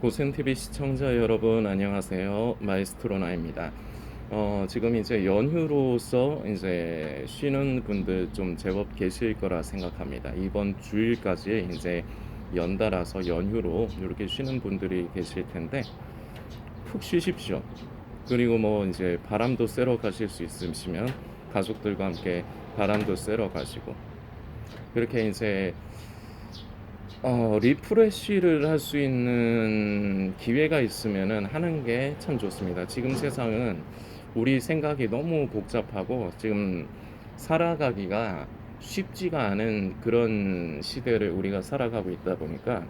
고센TV 시청자 여러분 안녕하세요. 마에스트로나입니다. 지금 이제 연휴로서 이제 쉬는 분들 좀 제법 계실 거라 생각합니다. 이번 주일까지 이제 연달아서 연휴로 이렇게 쉬는 분들이 계실 텐데 푹 쉬십시오. 그리고 뭐 이제 바람도 쐬러 가실 수 있으시면 가족들과 함께 바람도 쐬러 가시고 그렇게 이제 리프레시를 할 수 있는 기회가 있으면은 하는 게 참 좋습니다. 지금 세상은 우리 생각이 너무 복잡하고 지금 살아가기가 쉽지가 않은 그런 시대를 우리가 살아가고 있다 보니까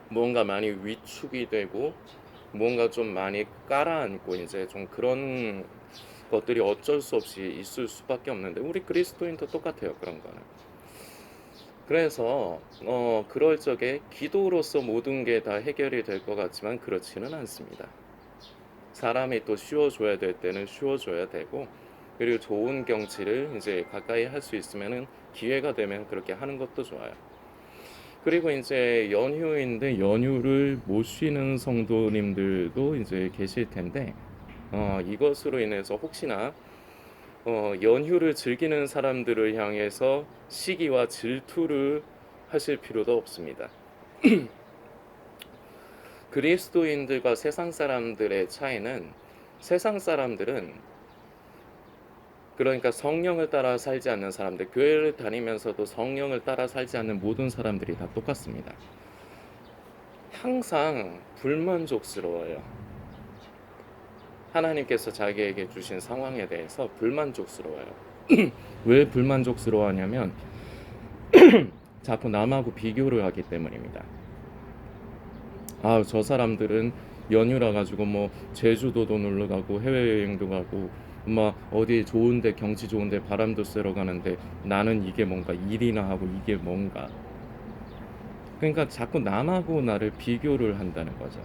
뭔가 많이 위축이 되고 뭔가 좀 많이 깔아앉고 이제 좀 그런 것들이 어쩔 수 없이 있을 수밖에 없는데 우리 그리스도인도 똑같아요. 그런 거는. 그래서 그럴 적에 기도로서 모든 게 다 해결이 될 것 같지만 그렇지는 않습니다. 사람이 또 쉬어줘야 될 때는 쉬어줘야 되고 그리고 좋은 경치를 이제 가까이 할 수 있으면은 기회가 되면 그렇게 하는 것도 좋아요. 그리고 이제 연휴인데 연휴를 못 쉬는 성도님들도 이제 계실 텐데 이것으로 인해서 혹시나 연휴를 즐기는 사람들을 향해서 시기와 질투를 하실 필요도 없습니다. 그리스도인들과 세상 사람들의 차이는 세상 사람들은 그러니까 성령을 따라 살지 않는 사람들, 교회를 다니면서도 성령을 따라 살지 않는 모든 사람들이 다 똑같습니다. 항상 불만족스러워요. 하나님께서 자기에게 주신 상황에 대해서 불만족스러워요. 왜 불만족스러워하냐면 자꾸 남하고 비교를 하기 때문입니다. 저 사람들은 연휴라 가지고 뭐 제주도도 놀러 가고 해외여행도 가고 막 어디 좋은데 경치 좋은데 바람도 쐬러 가는데 나는 이게 뭔가 일이나 하고 이게 뭔가 그러니까 자꾸 남하고 나를 비교를 한다는 거죠.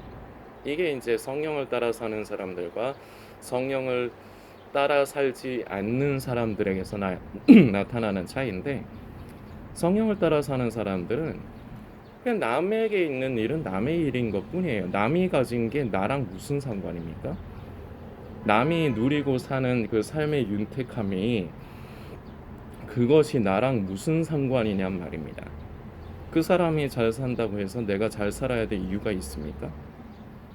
이게 이제 성령을 따라 사는 사람들과 성령을 따라 살지 않는 사람들에게서 나타나는 차이인데 성령을 따라 사는 사람들은 그냥 남에게 있는 일은 남의 일인 것뿐이에요. 남이 가진 게 나랑 무슨 상관입니까? 남이 누리고 사는 그 삶의 윤택함이 그것이 나랑 무슨 상관이냔 말입니다. 그 사람이 잘 산다고 해서 내가 잘 살아야 될 이유가 있습니까?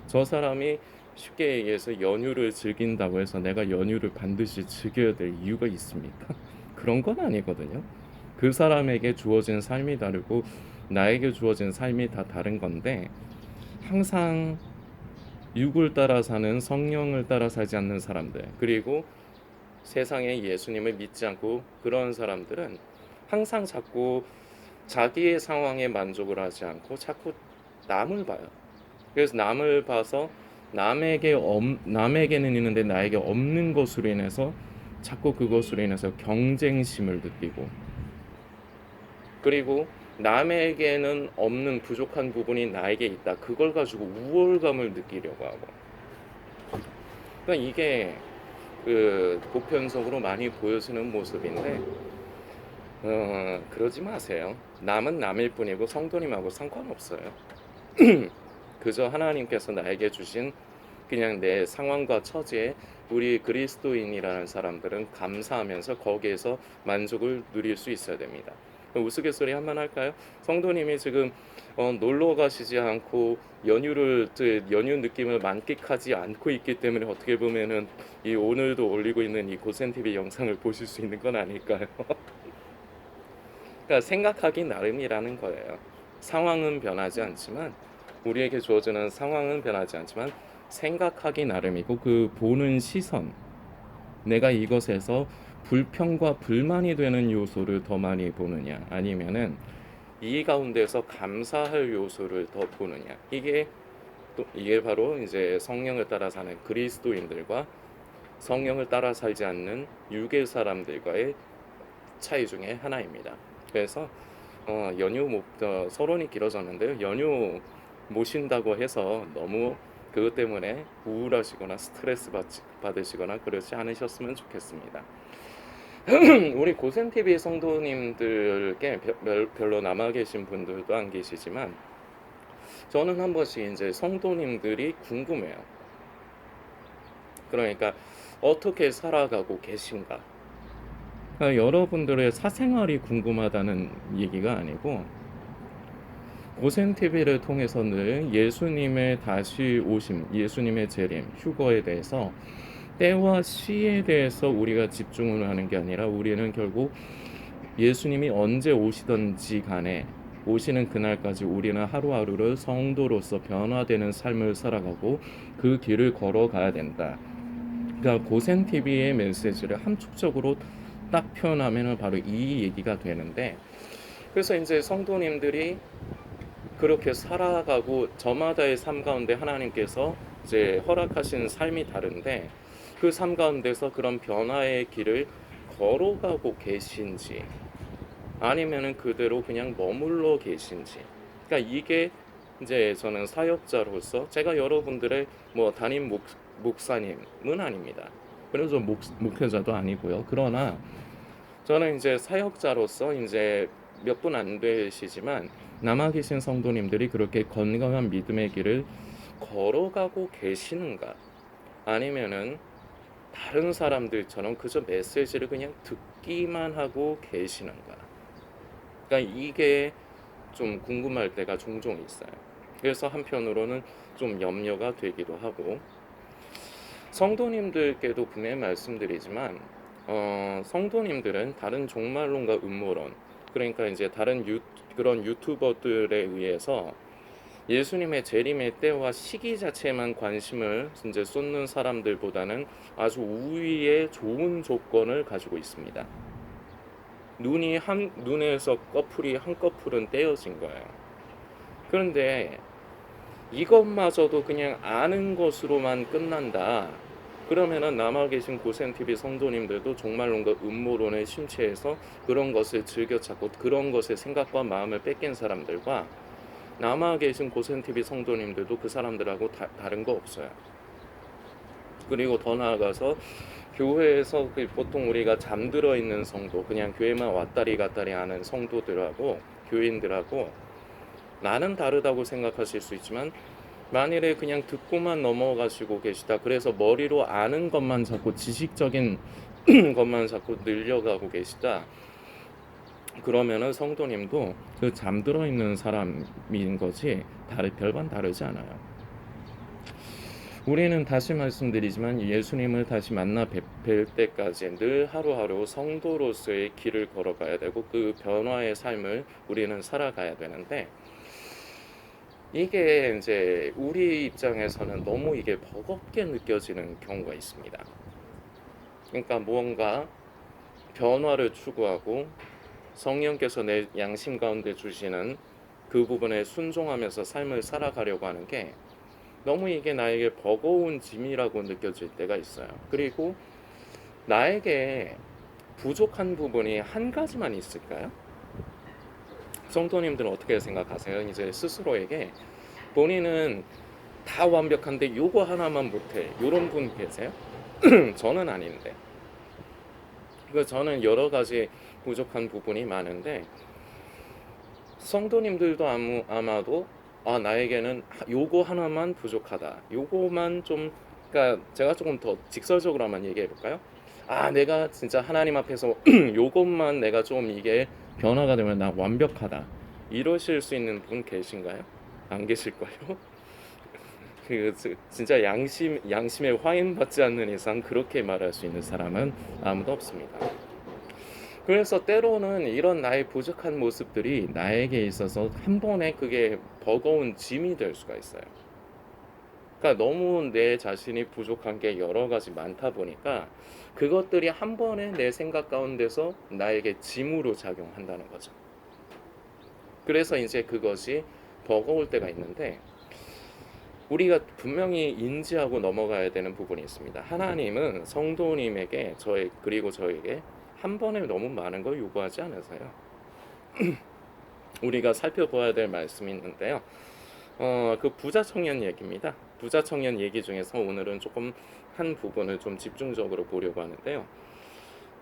저 사람이 쉽게 얘기해서 연휴를 즐긴다고 해서 내가 연휴를 반드시 즐겨야 될 이유가 있습니까? 그런 건 아니거든요. 그 사람에게 주어진 삶이 다르고 나에게 주어진 삶이 다 다른 건데 항상 육을 따라 사는 성령을 따라 살지 않는 사람들 그리고 세상에 예수님을 믿지 않고 그런 사람들은 항상 자꾸 자기의 상황에 만족을 하지 않고 자꾸 남을 봐요. 그래서 남을 봐서 남에게는 있는데 나에게 없는 것으로 인해서 자꾸 그것으로 인해서 경쟁심을 느끼고 그리고 남에게는 없는 부족한 부분이 나에게 있다. 그걸 가지고 우월감을 느끼려고 하고. 그러니까 이게 그 보편적으로 많이 보여지는 모습인데 그러지 마세요. 남은 남일 뿐이고 성도님하고 상관없어요. 그저 하나님께서 나에게 주신 그냥 내 상황과 처지에 우리 그리스도인이라는 사람들은 감사하면서 거기에서 만족을 누릴 수 있어야 됩니다. 우스갯소리 한번 할까요? 성도님이 지금 놀러 가시지 않고 연휴 느낌을 만끽하지 않고 있기 때문에 어떻게 보면은 이 오늘도 올리고 있는 이 고센 TV 영상을 보실 수 있는 건 아닐까요? 그러니까 생각하기 나름이라는 거예요. 상황은 변하지 않지만 우리에게 주어지는 상황은 변하지 않지만 생각하기 나름이고 그 보는 시선 내가 이것에서 불평과 불만이 되는 요소를 더 많이 보느냐 아니면은 이 가운데서 감사할 요소를 더 보느냐 이게 바로 이제 성령을 따라 사는 그리스도인들과 성령을 따라 살지 않는 유괴 사람들과의 차이 중에 하나입니다. 그래서 서론이 길어졌는데요. 연휴 모신다고 해서 너무 그것 때문에 우울하시거나 스트레스 받으시거나 그러지 않으셨으면 좋겠습니다. 우리 고센TV 성도님들께 별로 남아 계신 분들도 안 계시지만 저는 한 번씩 이제 성도님들이 궁금해요. 그러니까 어떻게 살아가고 계신가? 그러니까 여러분들의 사생활이 궁금하다는 얘기가 아니고 고생 TV를 통해서 늘 예수님의 다시 오심, 예수님의 재림, 휴거에 대해서 때와 시에 대해서 우리가 집중을 하는 게 아니라 우리는 결국 예수님이 언제 오시든지 간에 오시는 그날까지 우리는 하루하루를 성도로서 변화되는 삶을 살아가고 그 길을 걸어가야 된다. 그러니까 고생 TV의 메시지를 함축적으로 딱 표현하면 바로 이 얘기가 되는데, 그래서 이제 성도님들이 그렇게 살아가고 저마다의 삶 가운데 하나님께서 이제 허락하신 삶이 다른데 그 삶 가운데서 그런 변화의 길을 걸어가고 계신지 아니면은 그대로 그냥 머물러 계신지. 그러니까 이게 이제 저는 사역자로서 제가 여러분들의 뭐 담임 목사님은 아닙니다. 그래서 목회자도 아니고요. 그러나 저는 이제 사역자로서 이제 몇 분 안 되시지만 남아 계신 성도님들이 그렇게 건강한 믿음의 길을 걸어가고 계시는가? 아니면은 다른 사람들처럼 그저 메시지를 그냥 듣기만 하고 계시는가? 그러니까 이게 좀 궁금할 때가 종종 있어요. 그래서 한편으로는 좀 염려가 되기도 하고, 성도님들께도 분명히 말씀드리지만 성도님들은 다른 종말론과 음모론, 그러니까 이제 다른 그런 유튜버들에 의해서 예수님의 재림의 때와 시기 자체에만 관심을 이제 쏟는 사람들보다는 아주 우위의 좋은 조건을 가지고 있습니다. 눈에서 꺼풀이 한 꺼풀은 떼어진 거예요. 그런데 이것마저도 그냥 아는 것으로만 끝난다. 그러면은 남아 계신 고센TV 성도님들도 종말론과 음모론에 심취해서 그런 것을 즐겨 찾고 그런 것의 생각과 마음을 뺏긴 사람들과 남아 계신 고센TV 성도님들도 그 사람들하고 다른 거 없어요. 그리고 더 나아가서 교회에서 보통 우리가 잠들어 있는 성도, 그냥 교회만 왔다리 갔다리 하는 성도들하고 교인들하고 나는 다르다고 생각하실 수 있지만, 만일에 그냥 듣고만 넘어가시고 계시다, 그래서 머리로 아는 것만 자꾸 지식적인 것만 자꾸 늘려가고 계시다, 그러면은 성도님도 그 잠들어 있는 사람인 거지 별반 다르지 않아요. 우리는 다시 말씀드리지만 예수님을 다시 만나 뵐 때까지 늘 하루하루 성도로서의 길을 걸어가야 되고 그 변화의 삶을 우리는 살아가야 되는데, 이게 이제 우리 입장에서는 너무 이게 버겁게 느껴지는 경우가 있습니다. 그러니까 무언가 변화를 추구하고 성령께서 내 양심 가운데 주시는 그 부분에 순종하면서 삶을 살아가려고 하는 게 너무 이게 나에게 버거운 짐이라고 느껴질 때가 있어요. 그리고 나에게 부족한 부분이 한 가지만 있을까요? 성도님들은 어떻게 생각하세요? 이제 스스로에게 본인은 다 완벽한데 요거 하나만 못해, 요런 분 계세요? 저는 아닌데, 저는 여러 가지 부족한 부분이 많은데 성도님들도 아마도 나에게는 요거 하나만 부족하다, 요거만 좀, 그러니까 제가 조금 더 직설적으로 한번 얘기해 볼까요? 내가 진짜 하나님 앞에서 요것만 내가 좀 이게 변화가 되면 나 완벽하다, 이러실 수 있는 분 계신가요? 안 계실 거예요. 진짜 양심에 화인받지 않는 이상 그렇게 말할 수 있는 사람은 아무도 없습니다. 그래서 때로는 이런 나의 부족한 모습들이 나에게 있어서 한 번에 그게 버거운 짐이 될 수가 있어요. 그러니까 너무 내 자신이 부족한 게 여러 가지 많다 보니까 그것들이 한 번에 내 생각 가운데서 나에게 짐으로 작용한다는 거죠. 그래서 이제 그것이 버거울 때가 있는데, 우리가 분명히 인지하고 넘어가야 되는 부분이 있습니다. 하나님은 성도님에게 그리고 저에게 한 번에 너무 많은 걸 요구하지 않으세요. 우리가 살펴봐야 될 말씀이 있는데요. 그 부자 청년 얘기입니다. 부자 청년 얘기 중에서 오늘은 조금 한 부분을 좀 집중적으로 보려고 하는데요.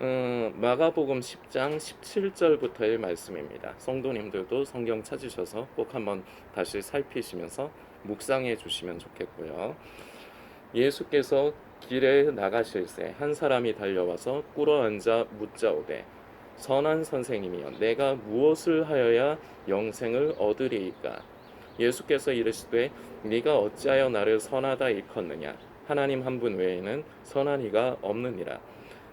마가복음 10장 17절부터의 말씀입니다. 성도님들도 성경 찾으셔서 꼭 한번 다시 살피시면서 묵상해 주시면 좋겠고요. 예수께서 길에 나가실새 한 사람이 달려와서 꿇어앉아 묻자오되 선한 선생님이여 내가 무엇을 하여야 영생을 얻으리이까. 예수께서 이르시되 네가 어찌하여 나를 선하다 일컫느냐. 하나님 한 분 외에는 선한 이가 없느니라.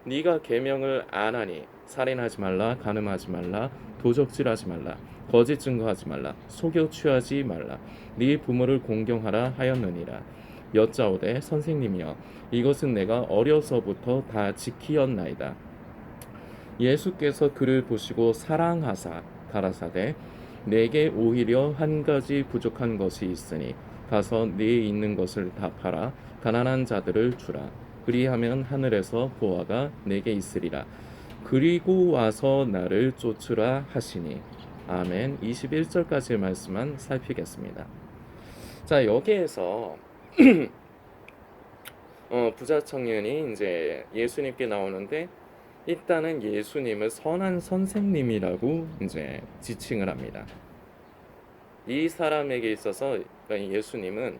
네가 계명을 안 하니 살인하지 말라, 간음하지 말라, 도적질하지 말라, 거짓 증거하지 말라, 속여 취하지 말라, 네 부모를 공경하라 하였느니라. 여짜오되 선생님이여 이것은 내가 어려서부터 다 지키었나이다. 예수께서 그를 보시고 사랑하사 가라사대 내게 오히려 한 가지 부족한 것이 있으니 가서 네 있는 것을 다 팔아 가난한 자들을 주라. 그리하면 하늘에서 보화가 내게 있으리라. 그리고 와서 나를 쫓으라 하시니. 아멘. 21절까지의 말씀만 살피겠습니다. 자, 여기에서 부자 청년이 이제 예수님께 나오는데 일단은 예수님을 선한 선생님이라고 이제 지칭을 합니다. 이 사람에게 있어서 그러니까 예수님은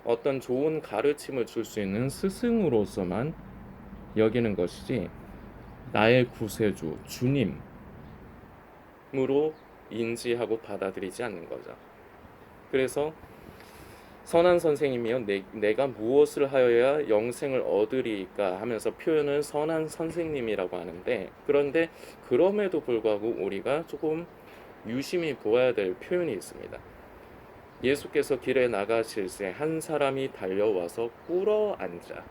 어떤 좋은 가르침을 줄 수 있는 스승으로서만 여기는 것이지 나의 구세주 주님으로 인지하고 받아들이지 않는 거죠. 그래서 선한 선생님이여 내가 무엇을 하여야 영생을 얻으리까 하면서 표현을 선한 선생님이라고 하는데, 그런데 그럼에도 불구하고 우리가 조금 유심히 보아야 될 표현이 있습니다. 예수께서 길에 나가실새 한 사람이 달려와서 꿇어 앉아.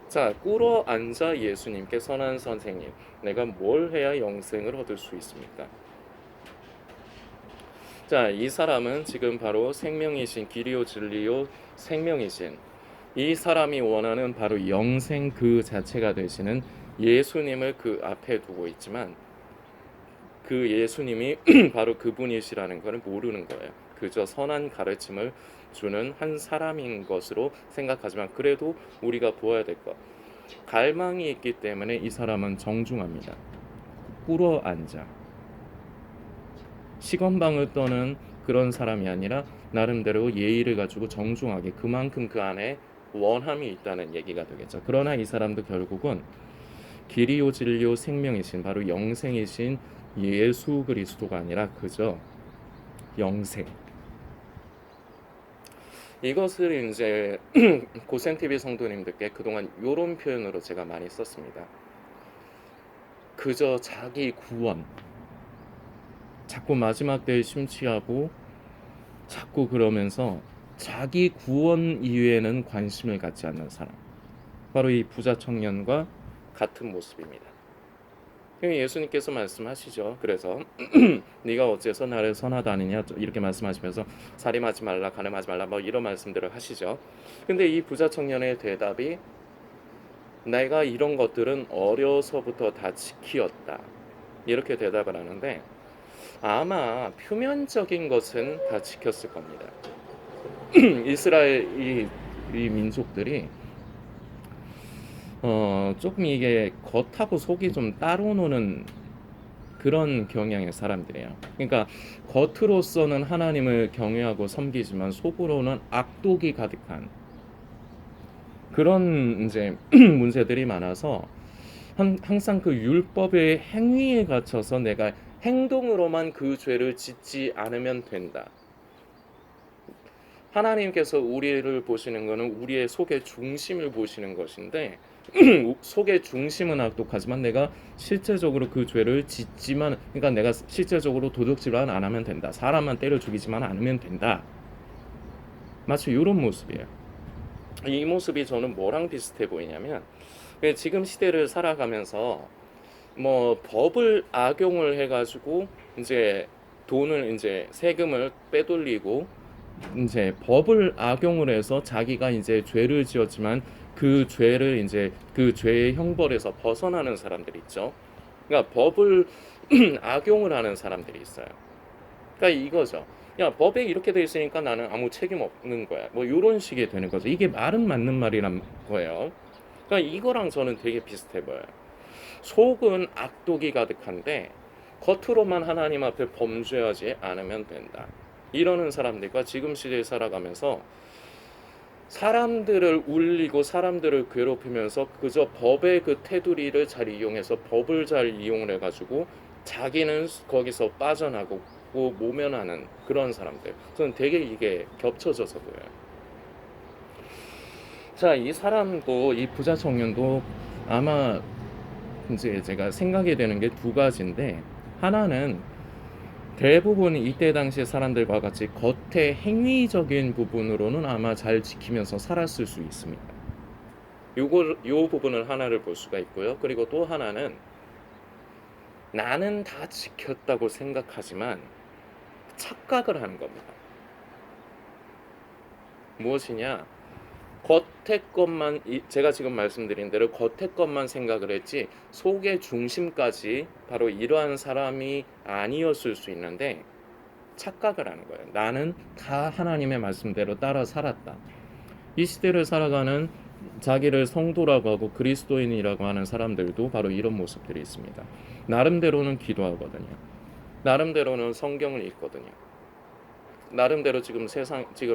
자, 꿇어 앉아 예수님께 선한 선생님, 내가 뭘 해야 영생을 얻을 수 있습니까? 자, 이 사람은 지금 바로 생명이신 길이요 진리요 생명이신 이 사람이 원하는 바로 영생 그 자체가 되시는 예수님을 그 앞에 두고 있지만 그 예수님이 바로 그분이시라는 것을 모르는 거예요. 그저 선한 가르침을 주는 한 사람인 것으로 생각하지만 그래도 우리가 보아야 될 것, 갈망이 있기 때문에 이 사람은 정중합니다. 꿇어 앉아 시건방을 떠는 그런 사람이 아니라 나름대로 예의를 가지고 정중하게, 그만큼 그 안에 원함이 있다는 얘기가 되겠죠. 그러나 이 사람도 결국은 길이요 진리요 생명이신 바로 영생이신 예수 그리스도가 아니라 그저 영생, 이것을 이제 고센TV 성도님들께 그동안 이런 표현으로 제가 많이 썼습니다. 그저 자기 구원, 자꾸 마지막 때에 심취하고 자꾸 그러면서 자기 구원 이외에는 관심을 갖지 않는 사람, 바로 이 부자 청년과 같은 모습입니다. 예수님께서 말씀하시죠. 그래서 네가 어째서 나를 선하다 하느냐 이렇게 말씀하시면서 살인하지 말라, 간음하지 말라 뭐 이런 말씀들을 하시죠. 근데 이 부자 청년의 대답이 내가 이런 것들은 어려서부터 다 지키었다 이렇게 대답을 하는데, 아마 표면적인 것은 다 지켰을 겁니다. 이스라엘 이 민족들이 조금 이게 겉하고 속이 좀 따로 노는 그런 경향의 사람들이에요. 그러니까 겉으로서는 하나님을 경외하고 섬기지만 속으로는 악독이 가득한 그런 이제 문제들이 많아서 항상 그 율법의 행위에 갇혀서 내가 행동으로만 그 죄를 짓지 않으면 된다. 하나님께서 우리를 보시는 것은 우리의 속의 중심을 보시는 것인데 속의 중심은 악독하지만 내가 실제적으로 그 죄를 짓지만, 그러니까 내가 실제적으로 도둑질을 안 하면 된다. 사람만 때려 죽이지만 않으면 된다. 마치 이런 모습이에요. 이 모습이 저는 뭐랑 비슷해 보이냐면 지금 시대를 살아가면서 뭐 법을 악용을 해가지고 이제 돈을 이제 세금을 빼돌리고 이제 법을 악용을 해서 자기가 이제 죄를 지었지만 그 죄를 이제 그 죄의 형벌에서 벗어나는 사람들이 있죠. 그러니까 법을 악용을 하는 사람들이 있어요. 그러니까 이거죠. 야, 법에 이렇게 돼 있으니까 나는 아무 책임 없는 거야. 뭐 이런 식이 되는 거죠. 이게 말은 맞는 말이란 거예요. 그러니까 이거랑 저는 되게 비슷해 보여요. 속은 악독이 가득한데 겉으로만 하나님 앞에 범죄하지 않으면 된다. 이러는 사람들과 지금 시대에 살아가면서 사람들을 울리고 사람들을 괴롭히면서 그저 법의 그 테두리를 잘 이용해서 법을 잘 이용을 해가지고 자기는 거기서 빠져나가고 모면하는 그런 사람들. 저는 되게 이게 겹쳐져서 보여요. 자, 이 사람도, 이 부자 청년도 아마 이제 제가 생각이 되는 게 두 가지인데, 하나는 대부분 이때 당시 사람들과 같이 겉의 행위적인 부분으로는 아마 잘 지키면서 살았을 수 있습니다. 요 부분을 하나를 볼 수가 있고요. 그리고 또 하나는 나는 다 지켰다고 생각하지만 착각을 하는 겁니다. 무엇이냐? 겉의 것만, 제가 지금 말씀드린 대로 겉의 것만 생각을 했지 속의 중심까지 바로 이러한 사람이 아니었을 수 있는데 착각을 하는 거예요. 나는 다 하나님의 말씀대로 따라 살았다. 이 시대를 살아가는 자기를 성도라고 하고 그리스도인이라고 하는 사람들도 바로 이런 모습들이 있습니다. 나름대로는 기도하거든요. 나름대로는 성경을 읽거든요. 나름대로 지금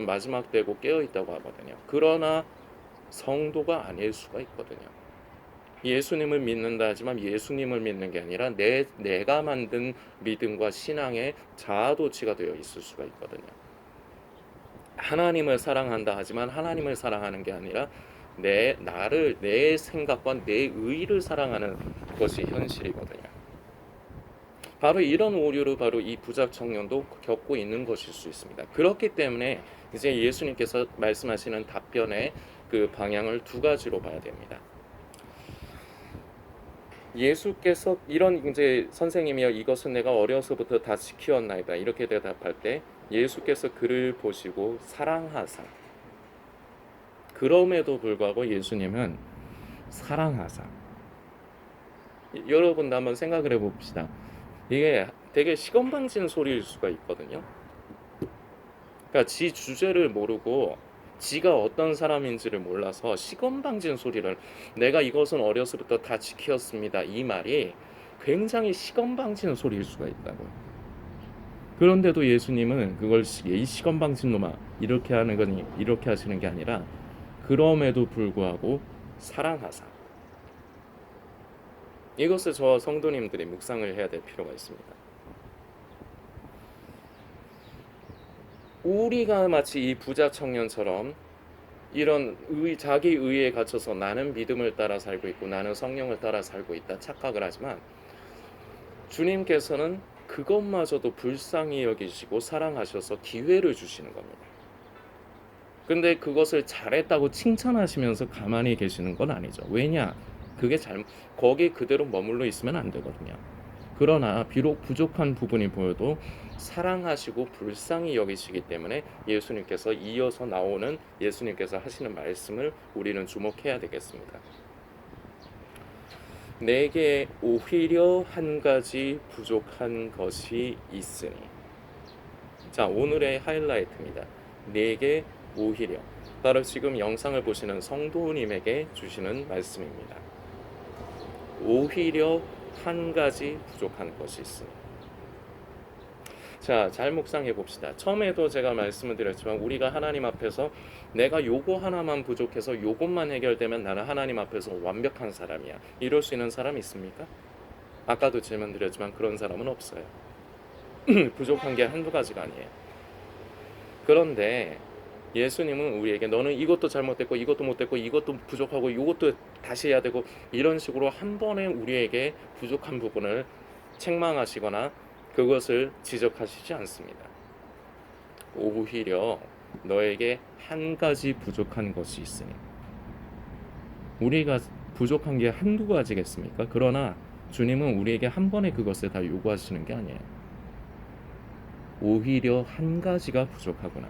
마지막 때고 깨어 있다고 하거든요. 그러나 성도가 아닐 수가 있거든요. 예수님을 믿는다 하지만 예수님을 믿는 게 아니라 내가 만든 믿음과 신앙의 자아도취가 되어 있을 수가 있거든요. 하나님을 사랑한다 하지만 하나님을 사랑하는 게 아니라 내 생각과 내 의를 사랑하는 것이 현실이거든요. 바로 이런 오류를 바로 이 부자 청년도 겪고 있는 것일 수 있습니다. 그렇기 때문에 이제 예수님께서 말씀하시는 답변의 그 방향을 두 가지로 봐야 됩니다. 예수께서 이런 이제 선생님이여 이것은 내가 어려서부터 다 지키었나이다 이렇게 대답할 때 예수께서 그를 보시고 사랑하사, 그럼에도 불구하고 예수님은 사랑하사, 여러분도 한번 생각을 해봅시다. 이게 되게 시건방진 소리일 수가 있거든요. 그러니까 지 주제를 모르고 지가 어떤 사람인지를 몰라서 시건방진 소리를, 내가 이것은 어려서부터 다 지켰습니다, 이 말이 굉장히 시건방진 소리일 수가 있다고요. 그런데도 예수님은 그걸 이 시건방진 놈아 이렇게 하는 거니 이렇게 하시는 게 아니라 그럼에도 불구하고 사랑하사, 이것을 저와 성도님들이 묵상을 해야 될 필요가 있습니다. 우리가 마치 이 부자 청년처럼 이런 자기 의에 갇혀서 나는 믿음을 따라 살고 있고 나는 성령을 따라 살고 있다 착각을 하지만 주님께서는 그것마저도 불쌍히 여기시고 사랑하셔서 기회를 주시는 겁니다. 근데 그것을 잘했다고 칭찬하시면서 가만히 계시는 건 아니죠. 왜냐? 그게 거기 그대로 머물러 있으면 안 되거든요. 그러나 비록 부족한 부분이 보여도 사랑하시고 불쌍히 여기시기 때문에 예수님께서 이어서 나오는 예수님께서 하시는 말씀을 우리는 주목해야 되겠습니다. 내게 오히려 한 가지 부족한 것이 있으니. 자, 오늘의 하이라이트입니다. 내게 오히려, 바로 지금 영상을 보시는 성도님에게 주시는 말씀입니다. 오히려 한 가지 부족한 것이 있으니. 자, 잘 묵상해 봅시다. 처음에도 제가 말씀을 드렸지만 우리가 하나님 앞에서 내가 요거 하나만 부족해서 요것만 해결되면 나는 하나님 앞에서 완벽한 사람이야, 이럴 수 있는 사람 있습니까? 아까도 질문 드렸지만 그런 사람은 없어요. 부족한 게 한두 가지가 아니에요. 그런데 예수님은 우리에게 너는 이것도 잘못됐고 이것도 못됐고 이것도 부족하고 이것도 다시 해야 되고 이런 식으로 한 번에 우리에게 부족한 부분을 책망하시거나 그것을 지적하시지 않습니다. 오히려 너에게 한 가지 부족한 것이 있으니. 우리가 부족한 게 한두 가지겠습니까? 그러나 주님은 우리에게 한 번에 그것을 다 요구하시는 게 아니에요. 오히려 한 가지가 부족하구나.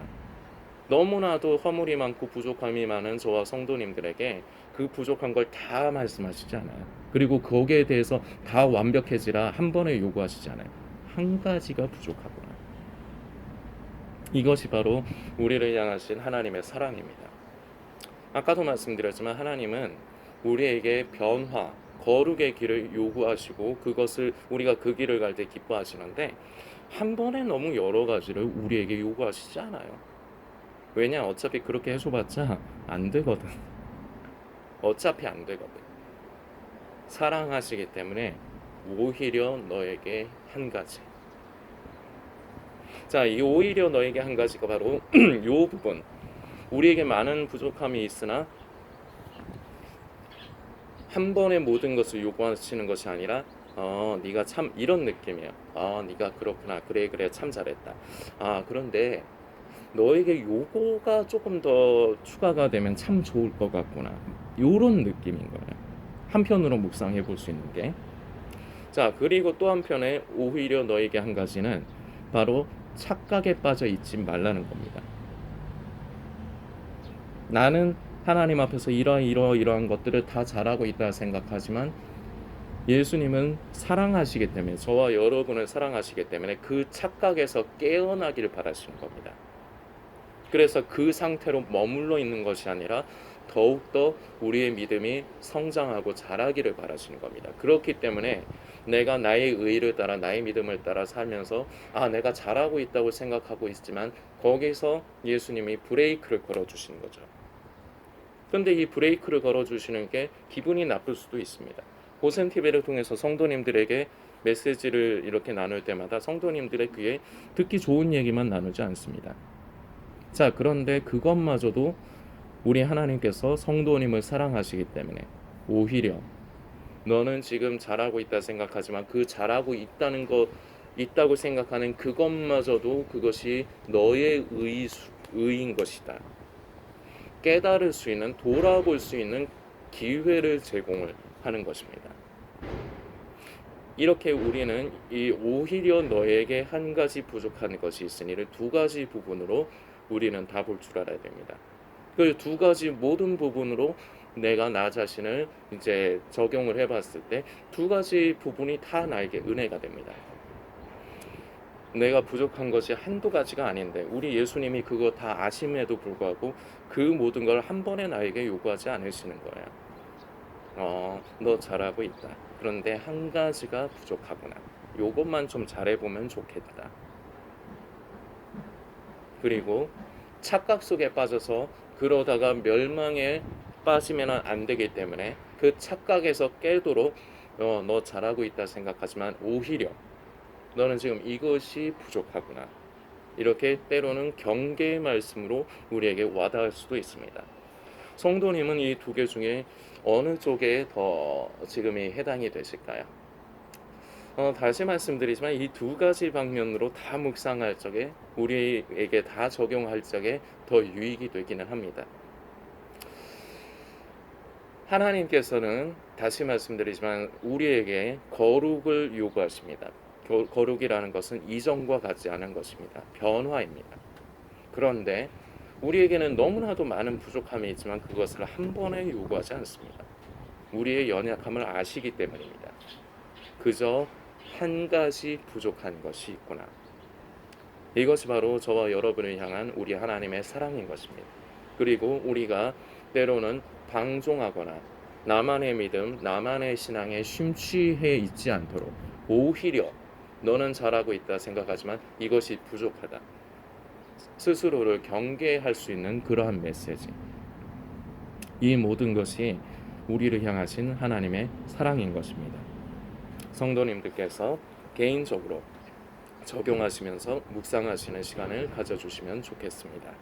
너무나도 허물이 많고 부족함이 많은 저와 성도님들에게 그 부족한 걸 다 말씀하시지 않아요. 그리고 거기에 대해서 다 완벽해지라 한 번에 요구하시지 않아요. 한 가지가 부족하구나. 이것이 바로 우리를 향하신 하나님의 사랑입니다. 아까도 말씀드렸지만 하나님은 우리에게 변화, 거룩의 길을 요구하시고 그것을 우리가 그 길을 갈 때 기뻐하시는데 한 번에 너무 여러 가지를 우리에게 요구하시지 않아요. 왜냐? 어차피 그렇게 해줘봤자 안 되거든. 어차피 안 되거든. 사랑하시기 때문에 오히려 너에게 한 가지. 자, 이 오히려 너에게 한 가지가 바로 요 부분. 우리에게 많은 부족함이 있으나 한 번에 모든 것을 요구하시는 것이 아니라 네가 참 이런 느낌이에요. 네가 그렇구나. 그래 참 잘했다. 그런데 너에게 요거가 조금 더 추가가 되면 참 좋을 것 같구나. 요런 느낌인 거예요. 한편으로 묵상해 볼 수 있는 게. 자, 그리고 또 한편에 오히려 너에게 한 가지는 바로 착각에 빠져 있지 말라는 겁니다. 나는 하나님 앞에서 이러한 것들을 다 잘하고 있다 생각하지만 예수님은 사랑하시기 때문에, 저와 여러분을 사랑하시기 때문에 그 착각에서 깨어나기를 바라시는 겁니다. 그래서 그 상태로 머물러 있는 것이 아니라 더욱더 우리의 믿음이 성장하고 자라기를 바라시는 겁니다. 그렇기 때문에 내가 나의 의를 따라 나의 믿음을 따라 살면서 내가 잘하고 있다고 생각하고 있지만 거기서 예수님이 브레이크를 걸어주시는 거죠. 근데 이 브레이크를 걸어주시는 게 기분이 나쁠 수도 있습니다. 고센TV를 통해서 성도님들에게 메시지를 이렇게 나눌 때마다 성도님들의 귀에 듣기 좋은 얘기만 나누지 않습니다. 자, 그런데 그것마저도 우리 하나님께서 성도님을 사랑하시기 때문에 오히려 너는 지금 잘하고 있다 생각하지만 그 잘하고 있다고 생각하는 그것마저도 그것이 너의 의인 것이다. 깨달을 수 있는, 돌아볼 수 있는 기회를 제공을 하는 것입니다. 이렇게 우리는 이 오히려 너에게 한 가지 부족한 것이 있으니를 두 가지 부분으로 우리는 다 볼 줄 알아야 됩니다. 그 두 가지 모든 부분으로 내가 나 자신을 이제 적용을 해봤을 때 두 가지 부분이 다 나에게 은혜가 됩니다. 내가 부족한 것이 한두 가지가 아닌데 우리 예수님이 그거 다 아심에도 불구하고 그 모든 걸 한 번에 나에게 요구하지 않으시는 거예요. 너 잘하고 있다. 그런데 한 가지가 부족하구나. 요것만 좀 잘해보면 좋겠다. 그리고 착각 속에 빠져서 그러다가 멸망에 빠지면 안 되기 때문에 그 착각에서 깨도록 너 잘하고 있다 생각하지만 오히려 너는 지금 이것이 부족하구나. 이렇게 때로는 경계의 말씀으로 우리에게 와닿을 수도 있습니다. 성도님은 이 두 개 중에 어느 쪽에 더 지금이 해당이 되실까요? 다시 말씀드리지만 이 두 가지 방면으로 다 묵상할 적에 우리에게 다 적용할 적에 더 유익이 되기는 합니다. 하나님께서는 다시 말씀드리지만 우리에게 거룩을 요구하십니다. 거룩이라는 것은 이전과 같지 않은 것입니다. 변화입니다. 그런데 우리에게는 너무나도 많은 부족함이 있지만 그것을 한 번에 요구하지 않습니다. 우리의 연약함을 아시기 때문입니다. 그저 한 가지 부족한 것이 있구나. 이것이 바로 저와 여러분을 향한 우리 하나님의 사랑인 것입니다. 그리고 우리가 때로는 방종하거나 나만의 믿음, 나만의 신앙에 심취해 있지 않도록 오히려 너는 잘하고 있다 생각하지만 이것이 부족하다. 스스로를 경계할 수 있는 그러한 메시지. 이 모든 것이 우리를 향하신 하나님의 사랑인 것입니다. 성도님들께서 개인적으로 적용하시면서 묵상하시는 시간을 가져주시면 좋겠습니다.